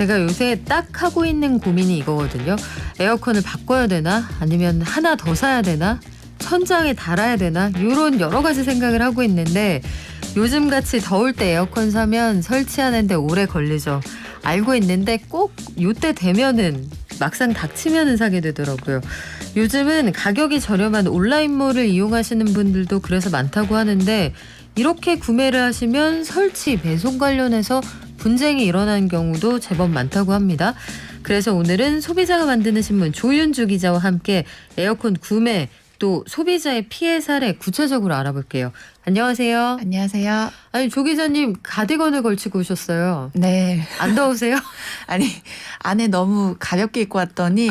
제가 요새 딱 하고 있는 고민이 이거거든요. 에어컨을 바꿔야 되나? 아니면 하나 더 사야 되나? 천장에 달아야 되나? 이런 여러 가지 생각을 하고 있는데 요즘같이 더울 때 에어컨 사면 설치하는데 오래 걸리죠. 알고 있는데 꼭 요때 되면은 막상 닥치면은 사게 되더라고요. 요즘은 가격이 저렴한 온라인몰을 이용하시는 분들도 그래서 많다고 하는데 이렇게 구매를 하시면 설치, 배송 관련해서 분쟁이 일어나는 경우도 제법 많다고 합니다. 그래서 오늘은 소비자가 만드는 신문 조윤주 기자와 함께 에어컨 구매 또 소비자의 피해 사례 구체적으로 알아볼게요. 안녕하세요. 안녕하세요. 아니 조 기자님 가디건을 걸치고 오셨어요. 네. 안 더우세요? 아니 안에 너무 가볍게 입고 왔더니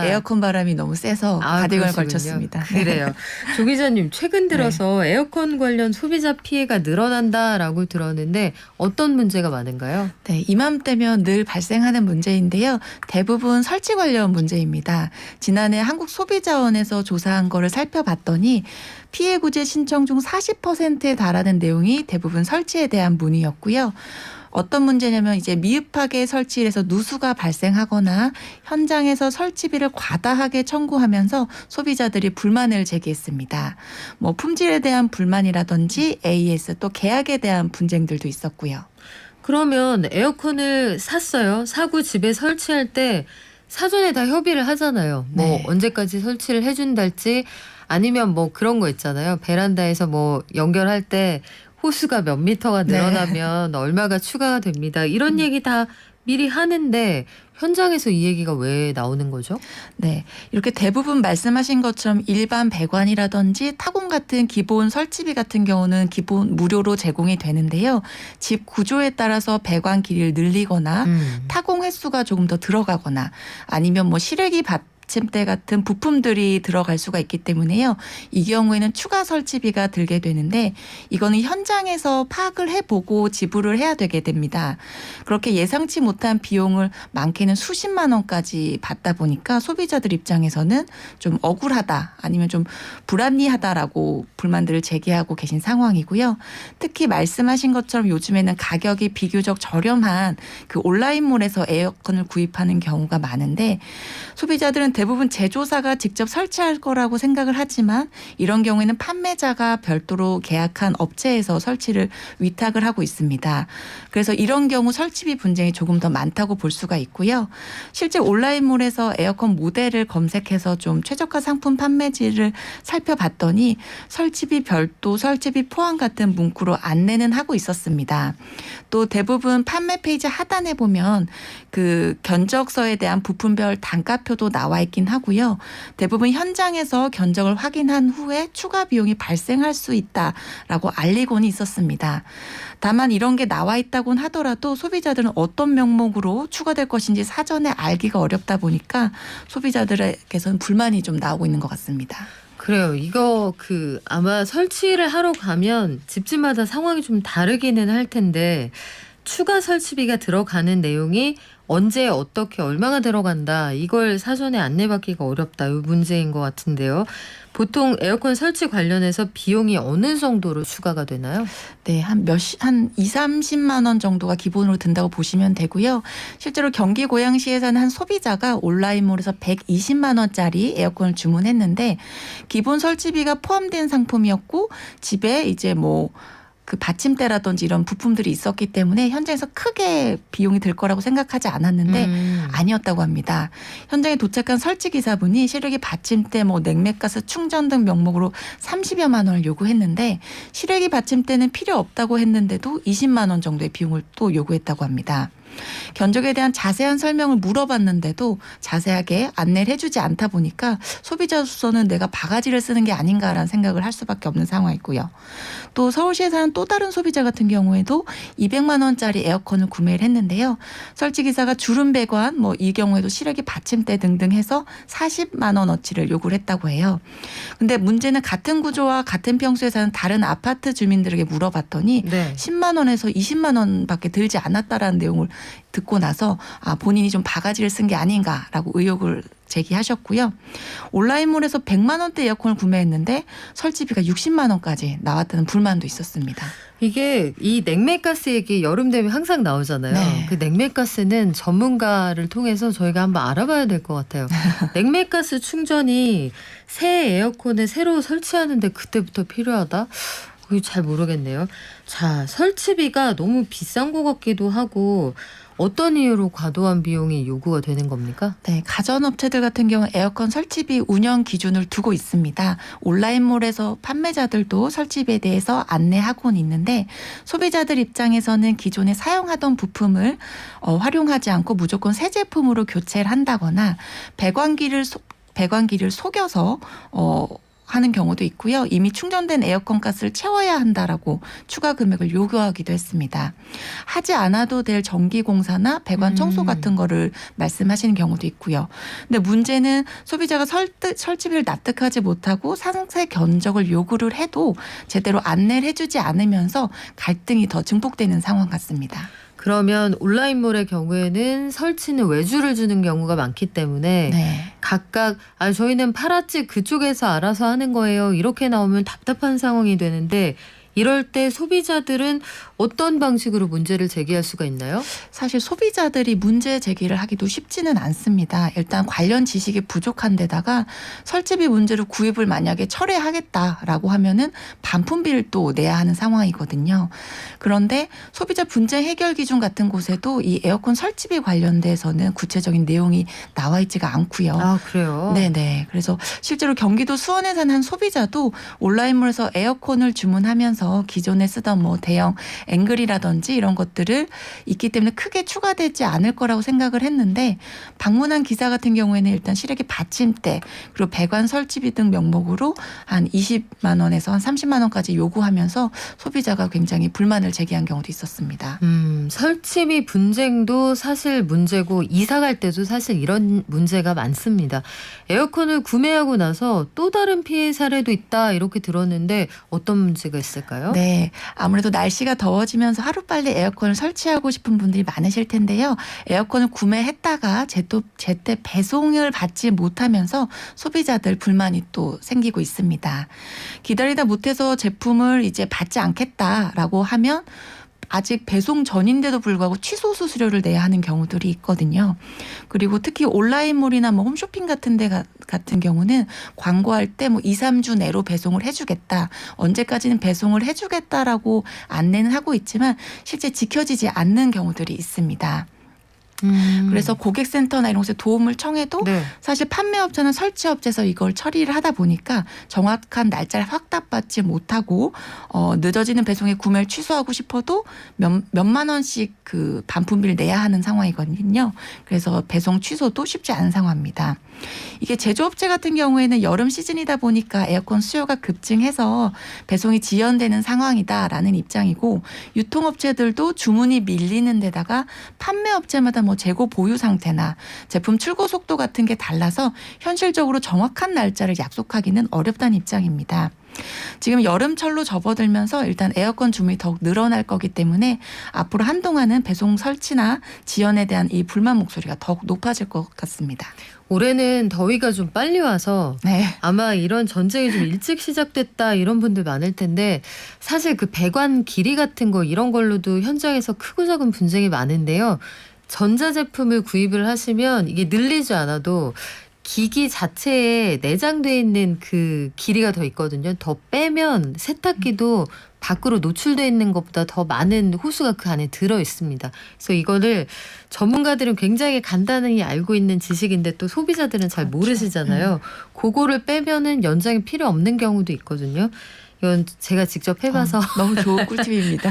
에어컨 바람이 너무 세서 가디건을 그러시군요. 걸쳤습니다. 그래요. 조 기자님 최근 들어서 에어컨 관련 소비자 피해가 늘어난다라고 들었는데 어떤 문제가 많은가요? 네, 이맘때면 늘 발생하는 문제인데요. 대부분 설치 관련 문제입니다. 지난해 한국소비자원에서 조사한 거를 살펴봤더니 피해 구제 신청 중 40%에 달하는 내용이 대부분 설치에 대한 문의였고요. 어떤 문제냐면 이제 미흡하게 설치를 해서 누수가 발생하거나 현장에서 설치비를 과다하게 청구하면서 소비자들이 불만을 제기했습니다. 뭐 품질에 대한 불만이라든지 AS 또 계약에 대한 분쟁들도 있었고요. 그러면 에어컨을 샀어요. 사고 집에 설치할 때 사전에 다 협의를 하잖아요. 뭐 네. 언제까지 설치를 해준달지 아니면 뭐 그런 거 있잖아요. 베란다에서 뭐 연결할 때 호수가 몇 미터가 늘어나면 얼마가 추가가 됩니다. 이런 얘기 다 미리 하는데 현장에서 이 얘기가 왜 나오는 거죠? 네, 이렇게 대부분 말씀하신 것처럼 일반 배관이라든지 타공 같은 기본 설치비 같은 경우는 기본 무료로 제공이 되는데요. 집 구조에 따라서 배관 길이를 늘리거나 타공 횟수가 조금 더 들어가거나 아니면 뭐 실외기 받침대 같은 부품들이 들어갈 수가 있기 때문에요. 이 경우에는 추가 설치비가 들게 되는데 이거는 현장에서 파악을 해보고 지불을 해야 되게 됩니다. 그렇게 예상치 못한 비용을 많게는 수십만 원까지 받다 보니까 소비자들 입장에서는 좀 억울하다 아니면 좀 불합리하다라고 불만들을 제기하고 계신 상황이고요. 특히 말씀하신 것처럼 요즘에는 가격이 비교적 저렴한 그 온라인몰에서 에어컨을 구입하는 경우가 많은데 소비자들은 대부분 제조사가 직접 설치할 거라고 생각을 하지만 이런 경우에는 판매자가 별도로 계약한 업체에서 설치를 위탁을 하고 있습니다. 그래서 이런 경우 설치비 분쟁이 조금 더 많다고 볼 수가 있고요. 실제 온라인몰에서 에어컨 모델을 검색해서 좀 최저가 상품 판매지를 살펴봤더니 설치비 별도, 설치비 포함 같은 문구로 안내는 하고 있었습니다. 또 대부분 판매 페이지 하단에 보면 그 견적서에 대한 부품별 단가표도 나와 있긴 하고요. 대부분 현장에서 견적을 확인한 후에 추가 비용이 발생할 수 있다라고 알리고는 있었습니다. 다만 이런 게 나와 있다고는 하더라도 소비자들은 어떤 명목으로 추가될 것인지 사전에 알기가 어렵다 보니까 소비자들에게서는 불만이 좀 나오고 있는 것 같습니다. 그래요. 이거 아마 설치를 하러 가면 집집마다 상황이 좀 다르기는 할 텐데 추가 설치비가 들어가는 내용이 언제 어떻게 얼마가 들어간다 이걸 사전에 안내받기가 어렵다 이 문제인 것 같은데요. 보통 에어컨 설치 관련해서 비용이 어느 정도로 추가가 되나요? 네, 한 2, 30만 원 정도가 기본으로 든다고 보시면 되고요. 실제로 경기 고양시에서는 한 소비자가 온라인몰에서 120만 원짜리 에어컨을 주문했는데 기본 설치비가 포함된 상품이었고 집에 이제 그 받침대라든지 이런 부품들이 있었기 때문에 현장에서 크게 비용이 들 거라고 생각하지 않았는데 아니었다고 합니다. 현장에 도착한 설치기사분이 실외기 받침대, 냉매가스 충전 등 명목으로 30여만 원을 요구했는데 실외기 받침대는 필요 없다고 했는데도 20만 원 정도의 비용을 또 요구했다고 합니다. 견적에 대한 자세한 설명을 물어봤는데도 자세하게 안내를 해주지 않다 보니까 소비자로서는 내가 바가지를 쓰는 게 아닌가라는 생각을 할 수밖에 없는 상황이고요. 또 서울시에 사는 또 다른 소비자 같은 경우에도 200만 원짜리 에어컨을 구매를 했는데요. 설치기사가 주름 배관, 이 경우에도 실외기 받침대 등등 해서 40만 원어치를 요구를 했다고 해요. 근데 문제는 같은 구조와 같은 평수에 사는 다른 아파트 주민들에게 물어봤더니 10만 원에서 20만 원밖에 들지 않았다라는 내용을 듣고 나서 본인이 좀 바가지를 쓴 게 아닌가라고 의혹을 제기하셨고요. 온라인몰에서 100만 원대 에어컨을 구매했는데 설치비가 60만 원까지 나왔다는 불만도 있었습니다. 이게 이 냉매가스 얘기 여름 되면 항상 나오잖아요. 네. 그 냉매가스는 전문가를 통해서 저희가 한번 알아봐야 될 것 같아요. 냉매가스 충전이 새 에어컨에 새로 설치하는데 그때부터 필요하다? 그게 잘 모르겠네요. 자, 설치비가 너무 비싼 것 같기도 하고 어떤 이유로 과도한 비용이 요구가 되는 겁니까? 네, 가전업체들 같은 경우 에어컨 설치비 운영 기준을 두고 있습니다. 온라인몰에서 판매자들도 설치비에 대해서 안내하고는 있는데 소비자들 입장에서는 기존에 사용하던 부품을 활용하지 않고 무조건 새 제품으로 교체를 한다거나 배관기를 속여서 하는 경우도 있고요. 이미 충전된 에어컨 가스를 채워야 한다라고 추가 금액을 요구하기도 했습니다. 하지 않아도 될 전기 공사나 배관 청소 같은 거를 말씀하시는 경우도 있고요. 근데 문제는 소비자가 설치비를 납득하지 못하고 상세 견적을 요구를 해도 제대로 안내를 해주지 않으면서 갈등이 더 증폭되는 상황 같습니다. 그러면 온라인몰의 경우에는 설치는 외주를 주는 경우가 많기 때문에 네. 각각 저희는 팔았지 그쪽에서 알아서 하는 거예요. 이렇게 나오면 답답한 상황이 되는데 이럴 때 소비자들은 어떤 방식으로 문제를 제기할 수가 있나요? 사실 소비자들이 문제 제기를 하기도 쉽지는 않습니다. 일단 관련 지식이 부족한 데다가 설치비 문제로 구입을 만약에 철회하겠다라고 하면은 반품비를 또 내야 하는 상황이거든요. 그런데 소비자 분쟁 해결 기준 같은 곳에도 이 에어컨 설치비 관련돼서는 구체적인 내용이 나와 있지가 않고요. 아, 그래요? 네네. 그래서 실제로 경기도 수원에 사는 한 소비자도 온라인몰에서 에어컨을 주문하면서 기존에 쓰던 뭐 대형 앵글이라든지 이런 것들을 있기 때문에 크게 추가되지 않을 거라고 생각을 했는데 방문한 기사 같은 경우에는 일단 실외기 받침대 그리고 배관 설치비 등 명목으로 한 20만 원에서 한 30만 원까지 요구하면서 소비자가 굉장히 불만을 제기한 경우도 있었습니다. 설치비 분쟁도 사실 문제고 이사 갈 때도 사실 이런 문제가 많습니다. 에어컨을 구매하고 나서 또 다른 피해 사례도 있다 이렇게 들었는데 어떤 문제가 있을까요? 네, 아무래도 날씨가 더워지면서 하루빨리 에어컨을 설치하고 싶은 분들이 많으실 텐데요. 에어컨을 구매했다가 제때 배송을 받지 못하면서 소비자들 불만이 또 생기고 있습니다. 기다리다 못해서 제품을 이제 받지 않겠다라고 하면 아직 배송 전인데도 불구하고 취소 수수료를 내야 하는 경우들이 있거든요. 그리고 특히 온라인몰이나 뭐 홈쇼핑 같은 데 같은 경우는 광고할 때 뭐 2, 3주 내로 배송을 해주겠다. 언제까지는 배송을 해주겠다라고 안내는 하고 있지만 실제 지켜지지 않는 경우들이 있습니다. 그래서 고객센터나 이런 곳에 도움을 청해도 네. 사실 판매업체나 설치업체에서 이걸 처리를 하다 보니까 정확한 날짜를 확답받지 못하고 늦어지는 배송에 구매를 취소하고 싶어도 몇만 원씩 그 반품비를 내야 하는 상황이거든요. 그래서 배송 취소도 쉽지 않은 상황입니다. 이게 제조업체 같은 경우에는 여름 시즌이다 보니까 에어컨 수요가 급증해서 배송이 지연되는 상황이다라는 입장이고 유통업체들도 주문이 밀리는 데다가 판매업체마다 뭐 재고 보유 상태나 제품 출고 속도 같은 게 달라서 현실적으로 정확한 날짜를 약속하기는 어렵다는 입장입니다. 지금 여름철로 접어들면서 일단 에어컨 주문이 더욱 늘어날 거기 때문에 앞으로 한동안은 배송 설치나 지연에 대한 이 불만 목소리가 더욱 높아질 것 같습니다. 올해는 더위가 좀 빨리 와서 네. 아마 이런 전쟁이 좀 일찍 시작됐다 이런 분들 많을 텐데 사실 그 배관 길이 같은 거 이런 걸로도 현장에서 크고 작은 분쟁이 많은데요. 전자제품을 구입을 하시면 이게 늘리지 않아도 기기 자체에 내장되어 있는 그 길이가 더 있거든요. 더 빼면 세탁기도 밖으로 노출되어 있는 것보다 더 많은 호수가 그 안에 들어 있습니다. 그래서 이거를 전문가들은 굉장히 간단히 알고 있는 지식인데 또 소비자들은 잘 모르시잖아요. 그거를 빼면은 연장이 필요 없는 경우도 있거든요. 이건 제가 직접 해봐서 너무 좋은 꿀팁입니다.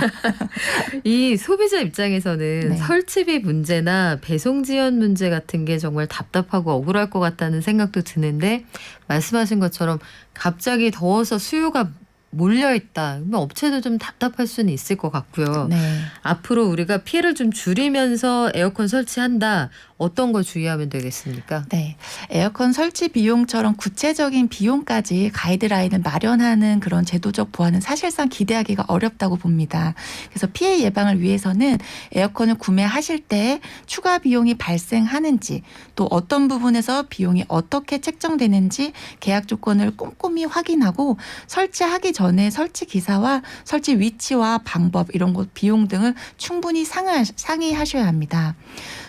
이 소비자 입장에서는 네. 설치비 문제나 배송 지연 문제 같은 게 정말 답답하고 억울할 것 같다는 생각도 드는데 말씀하신 것처럼 갑자기 더워서 수요가 몰려있다. 그러면 업체도 좀 답답할 수는 있을 것 같고요. 네. 앞으로 우리가 피해를 좀 줄이면서 에어컨 설치한다. 어떤 거 주의하면 되겠습니까? 네. 에어컨 설치 비용처럼 구체적인 비용까지 가이드라인을 마련하는 그런 제도적 보완은 사실상 기대하기가 어렵다고 봅니다. 그래서 피해 예방을 위해서는 에어컨을 구매하실 때 추가 비용이 발생하는지 또 어떤 부분에서 비용이 어떻게 책정되는지 계약 조건을 꼼꼼히 확인하고 설치하기 전에 설치 기사와 설치 위치와 방법 이런 것 비용 등을 충분히 상의하셔야 합니다.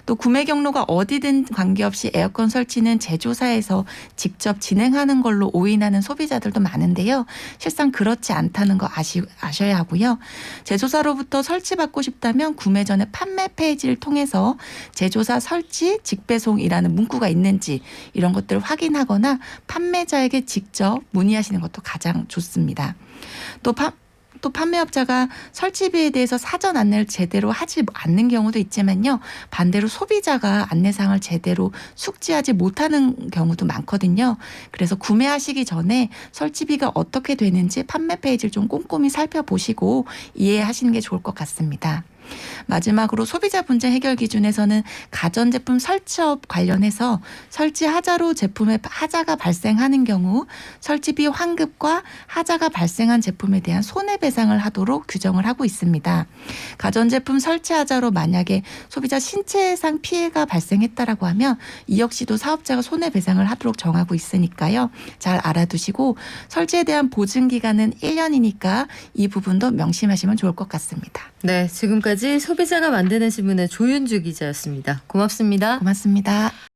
또 구매 경로가 어디든 관계없이 에어컨 설치는 제조사에서 직접 진행하는 걸로 오인하는 소비자들도 많은데요. 실상 그렇지 않다는 거 아셔야 하고요. 제조사로부터 설치받고 싶다면 구매 전에 판매 페이지를 통해서 제조사 설치 직배송이라는 문구가 있는지 이런 것들을 확인하거나 판매자에게 직접 문의하시는 것도 가장 좋습니다. 또 판매업자가 설치비에 대해서 사전 안내를 제대로 하지 않는 경우도 있지만요. 반대로 소비자가 안내사항을 제대로 숙지하지 못하는 경우도 많거든요. 그래서 구매하시기 전에 설치비가 어떻게 되는지 판매 페이지를 좀 꼼꼼히 살펴보시고 이해하시는 게 좋을 것 같습니다. 마지막으로 소비자 분쟁 해결 기준에서는 가전제품 설치업 관련해서 설치 하자로 제품에 하자가 발생하는 경우 설치비 환급과 하자가 발생한 제품에 대한 손해배상을 하도록 규정을 하고 있습니다. 가전제품 설치 하자로 만약에 소비자 신체상 피해가 발생했다라고 하면 이 역시도 사업자가 손해배상을 하도록 정하고 있으니까요. 잘 알아두시고 설치에 대한 보증기간은 1년이니까 이 부분도 명심하시면 좋을 것 같습니다. 네, 지금까지 소비자가 만드는 신문의 조윤주 기자였습니다. 고맙습니다. 고맙습니다.